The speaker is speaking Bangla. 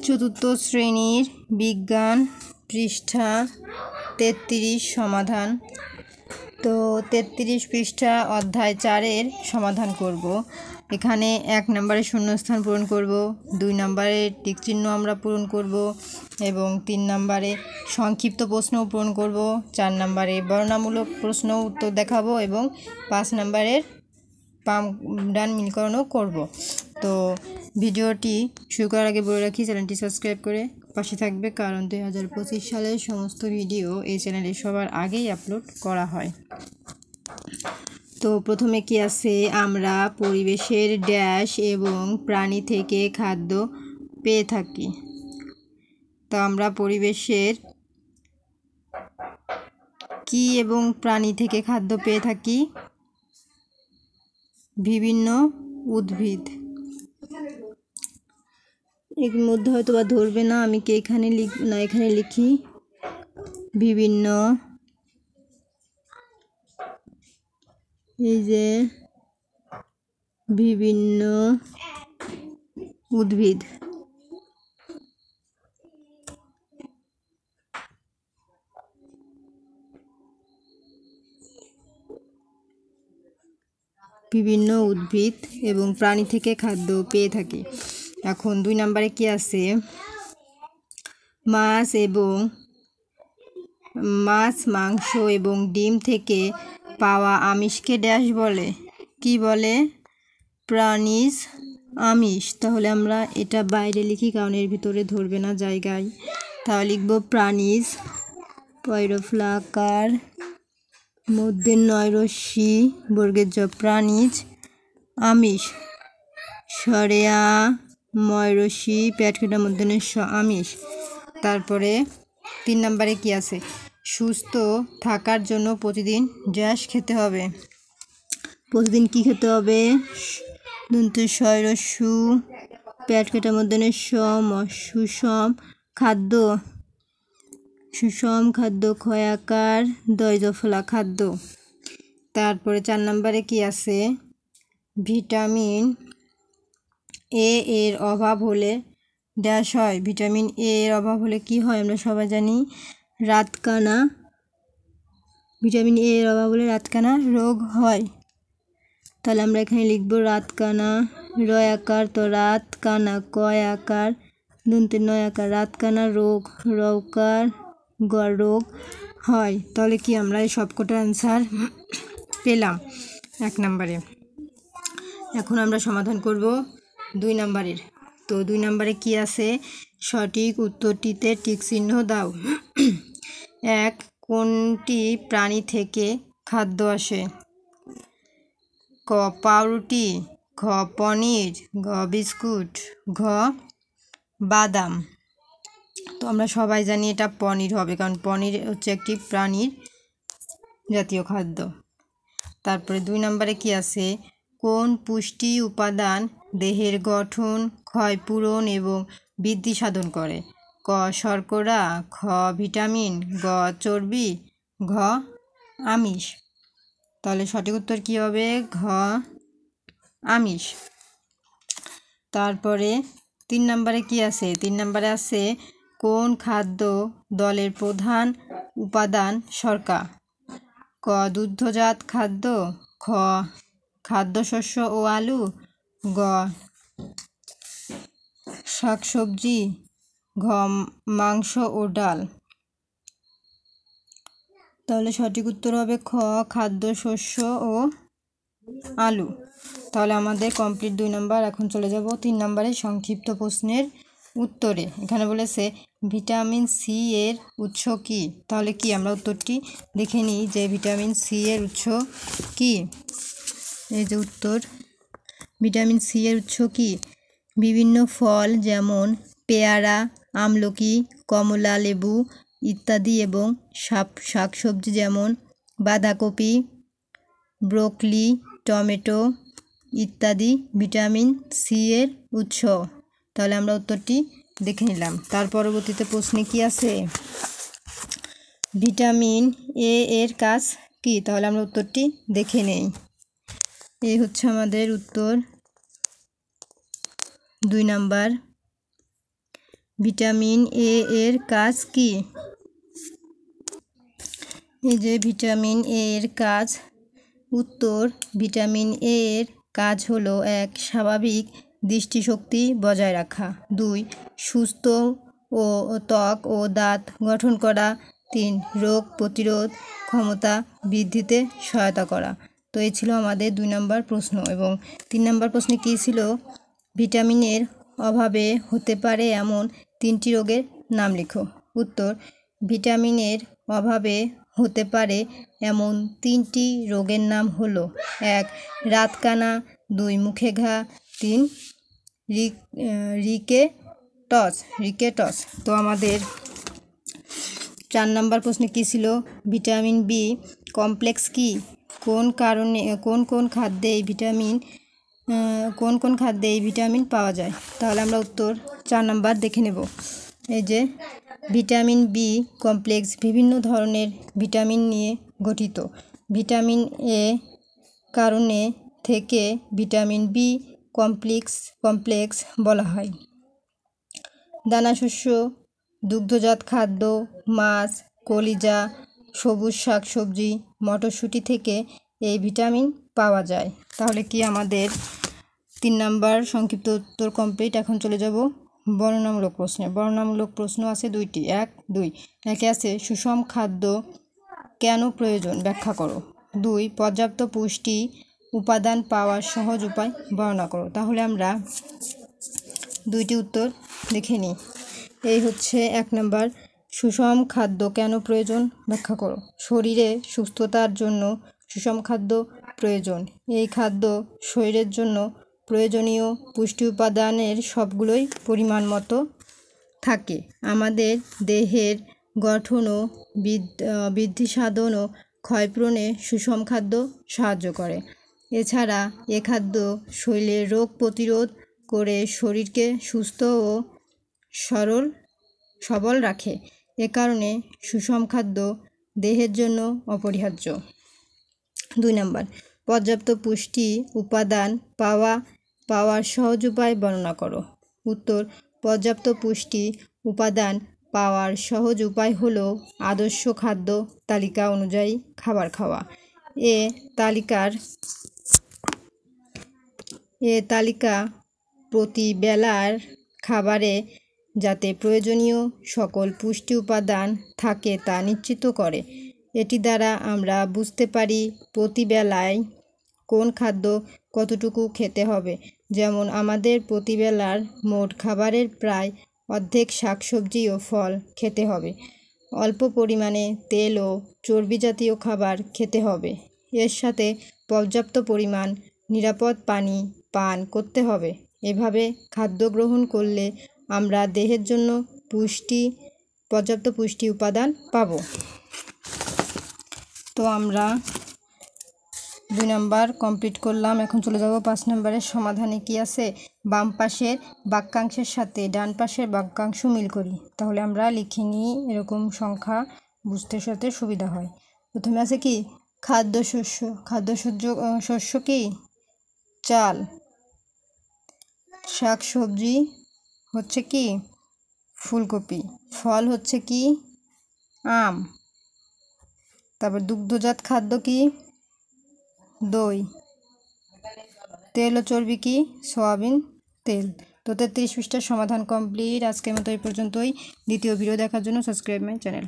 চতুর্থ শ্রেণীর বিজ্ঞান পৃষ্ঠা 33 সমাধান। তো 33 পৃষ্ঠা অধ্যায় 4-এর সমাধান করব। এখানে 1 নম্বরে শূন্যস্থান পূরণ করব, 2 নম্বরে টিক চিহ্ন আমরা পূরণ করব এবং 3 নম্বরে সংক্ষিপ্ত প্রশ্ন পূরণ করব, 4 নম্বরে বর্ণনামূলক প্রশ্ন উত্তর দেখাবো এবং 5 নম্বরের বাম ডান মিলকরণও করব। তো ভিডিওটি শুরু করার আগে বলে রাখি, চ্যানেলটি সাবস্ক্রাইব করে পাশে থাকবে, কারণ 2025 সালের সমস্ত ভিডিও এই চ্যানেলে সবার আগেই আপলোড করা হয়। তো প্রথমে কি আছে, আমরা পরিবেশের ড্যাশ এবং প্রাণী থেকে খাদ্য পেয়ে থাকি। তো আমরা পরিবেশের কি এবং প্রাণী থেকে খাদ্য পেয়ে থাকি? বিভিন্ন উদ্ভিদ। এর মধ্যে হয়তো বা ধরবে না, আমি কি এখানে এখানে লিখি বিভিন্ন, এই যে বিভিন্ন উদ্ভিদ। বিভিন্ন উদ্ভিদ এবং প্রাণী থেকে খাদ্য পেয়ে থাকি। এখন 2 নম্বরে কি আছে, মাছ, মাংস এবং ডিম থেকে পাওয়া আমিষকে ড্যাশ বলে? কি বলে? প্রাণীজ আমিষ। তাহলে আমরা এটা বাইরে লিখি, কারণ এর ভিতরে ধরবে না জায়গায়। তাহলে লিখব প্রাণীজ, পয়রফ্লাকার মধ্যে নয়রশ্মি বর্গের জ, প্রাণীজ আমিষ, সরেয়া ময়রশ্মি প্যাটকেটার মধ্যে আমিষ। তারপরে 3 নম্বরে কি আছে, সুস্থ থাকার জন্য প্রতিদিন ড্যাশ খেতে হবে। প্রতিদিন কি খেতে হবে? সয়রস্যু প্যাটকেটার মধ্যে সুষম খাদ্য, ক্ষয়াকার দয়জফলা খাদ্য। তারপরে 4 নম্বরে কি আছে, ভিটামিন এ এর অভাব হলে ড্যাশ হয়। ভিটামিন এ এর অভাব হলে কি হয় আমরা সবাই জানি, রাতকানা। ভিটামিন এ এর অভাব হলে রাতকানা রোগ হয়। তাহলে আমরা এখানে লিখব রাতকানা, রয়াকার, তো রাতকানা, কয়াকার দন্তে নয়াকার, রাতকানা রোগ, রৌকার রোগ হয়। তাহলে কি আমরা এই সবকটা অ্যান্সার পেলাম 1 নম্বরে। এখন আমরা সমাধান করব 2 নম্বরের। তো 2 নম্বরে কি আছে, সঠিক উত্তরটিতে টিক চিহ্ন দাও। 1 কোনটি প্রাণী থেকে খাদ্য আসে? ক পাউরুটি, খ পনির, ঘ বিস্কুট, ঘ বাদাম। তো আমরা সবাই জানি এটা পনির হবে, কারণ পনির হচ্ছে একটি প্রাণীর জাতীয় খাদ্য। তারপরে 2 নম্বরে কি আছে, কোন পুষ্টি উপাদান দেহের গঠন, ক্ষয় পূরণ এবং বৃদ্ধি সাধন করে? ক শর্করা, খ ভিটামিন, গ চর্বি, ঘ আমিষ। তাহলে সঠিক উত্তর কি হবে? ঘ আমিষ। তারপরে 3 নম্বরে কি আছে, 3 নম্বরে আছে কোন খাদ্য দলের প্রধান উপাদান শর্করা? ক দুগ্ধজাত খাদ্য, খ খাদ্যশস্য ও আলু, গ শাকসবজি, ঘ মাংস ও ডাল। তাহলে সঠিক উত্তর হবে খ খাদ্যশস্য ও আলু। তাহলে আমাদের কমপ্লিট 2 নম্বর। এখন চলে যাব 3 নম্বরে সংক্ষিপ্ত প্রশ্নের উত্তরে। এখানে বলেছে ভিটামিন সি এর উৎস কি? তাহলে কি আমরা উত্তরটি দেখে নিই যে ভিটামিন সি এর উৎস কি। এই যে উত্তর, ভিটামিন সি এর উৎস কি? বিভিন্ন ফল যেমন পেয়ারা, আমলকি, কমলা লেবু ইত্যাদি এবং শাকসবজি যেমন বাঁধাকপি, ব্রোকলি, টমেটো ইত্যাদি ভিটামিন সি এর উৎস। তাহলে আমরা উত্তরটি দেখে নিলাম। তার পরবর্তীতে প্রশ্নে কি আছে, ভিটামিন এ এর কাজ কি? তাহলে আমরা উত্তরটি দেখে নেই। এই হচ্ছে আমাদের উত্তর 2 নাম্বার। ভিটামিন এ এর কাজ কি? এই যে ভিটামিন এ এর কাজ, উত্তর ভিটামিন এ এর কাজ হলো 1. স্বাভাবিক দৃষ্টিশক্তি বজায় রাখা, 2. সুস্থ ও ত্বক ও দাঁত গঠন করা, 3. রোগ প্রতিরোধ ক্ষমতা বৃদ্ধিতে সহায়তা করা। তো এই ছিল আমাদের 2 নম্বর প্রশ্ন। এবং 3 নম্বর প্রশ্নে কী ছিল? ভিটামিনের অভাবে হতে পারে এমন 3টি রোগের নাম লিখো। উত্তর, ভিটামিনের অভাবে হতে পারে এমন 3টি রোগের নাম হলো 1. রাতকানা, 2. মুখে ঘা, 3. রিকেটস। তো আমাদের 4 নম্বর প্রশ্নে কী ছিল? ভিটামিন বি কমপ্লেক্স কি? কোন খাদ্যে এই ভিটামিন পাওয়া যায়? তাহলে আমরা উত্তর 4 নম্বর দেখে নেব। এই যে ভিটামিন বি কমপ্লেক্স বিভিন্ন ধরনের ভিটামিন নিয়ে গঠিত। ভিটামিন এ কারণে থেকে ভিটামিন বি কমপ্লেক্স বলা হয়। দানাশস্য, দুগ্ধজাত খাদ্য, মাছ, কলিজা, সবুজ শাকসবজি, মটরশুঁটি থেকে এই ভিটামিন পাওয়া যায়। তাহলে কি আমাদের 3 নম্বর সংক্ষিপ্ত উত্তর কমপ্লিট। এখন চলে যাব বর্ণনামূলক প্রশ্নে। বর্ণনামূলক প্রশ্ন আছে 2টি। 1, 2 একে আছে সুষম খাদ্য কেন প্রয়োজন ব্যাখ্যা করো। 2, পর্যাপ্ত পুষ্টি উপাদান পাওয়ার সহজ উপায় বর্ণনা করো। তাহলে আমরা 2টি উত্তর দেখে নিই। এই হচ্ছে 1 নম্বর, সুষম খাদ্য কেন প্রয়োজন ব্যাখ্যা করো। শরীরে সুস্থতার জন্য সুষম খাদ্য প্রয়োজন। এই খাদ্য শরীরের জন্য প্রয়োজনীয় পুষ্টি উপাদানের সবগুলোই পরিমাণ মতো থাকে। আমাদের দেহের গঠন ও বৃদ্ধি সাধন ও ক্ষয়পূরণে সুষম খাদ্য সাহায্য করে। এছাড়া এ খাদ্য শরীরের রোগ প্রতিরোধ করে শরীরকে সুস্থ ও সবল রাখে। এ কারণে সুষম খাদ্য দেহের জন্য অপরিহার্য। 2 নম্বর, পর্যাপ্ত পুষ্টি উপাদান পাওয়ার সহজ উপায় বর্ণনা করো। উত্তর, পর্যাপ্ত পুষ্টি উপাদান পাওয়ার সহজ উপায় হলো আদর্শ খাদ্য তালিকা অনুযায়ী খাবার খাওয়া। তালিকা প্রতি বেলার খাবারে যাতে প্রয়োজনীয় সকল পুষ্টি উপাদান থাকে তা নিশ্চিত করে। এটি দ্বারা আমরা বুঝতে পারি প্রতি বেলায় কোন খাদ্য কতটুকু খেতে হবে। যেমন আমাদের প্রতি বেলার মোট খাবারের প্রায় অর্ধেক শাকসবজি ও ফল খেতে হবে। অল্প পরিমাণে তেল ও চর্বি জাতীয় খাবার খেতে হবে। এর সাথে পর্যাপ্ত পরিমাণ নিরাপদ পানি পান করতে হবে। এভাবে খাদ্য গ্রহণ করলে আমরা দেহের জন্য পর্যাপ্ত পুষ্টি উপাদান পাব। তো আমরা 2 নম্বর কমপ্লিট করলাম। এখন চলে যাব 5 নম্বরের সমাধানে। কি আছে? বাম পাশের বাক্যাংশের সাথে ডান পাশের বাক্যাংশ মিল করি। তাহলে আমরা লিখে নিই, এরকম সংখ্যা বুঝতে সাথে সুবিধা হয়। প্রথমে আছে কি? শস্য কি? চাল। শাক সবজি হচ্ছে কি? ফুলকপি। ফল হচ্ছে কি? আম। তারপর দুগ্ধজাত খাদ্য কি? দই। তেল ও চর্বি কি? সয়াবিন তেল। তো 33 পৃষ্ঠার সমাধান কমপ্লিট। আজকের মতো এই পর্যন্তই। দ্বিতীয় ভিডিও দেখার জন্য সাবস্ক্রাইব মাই চ্যানেল।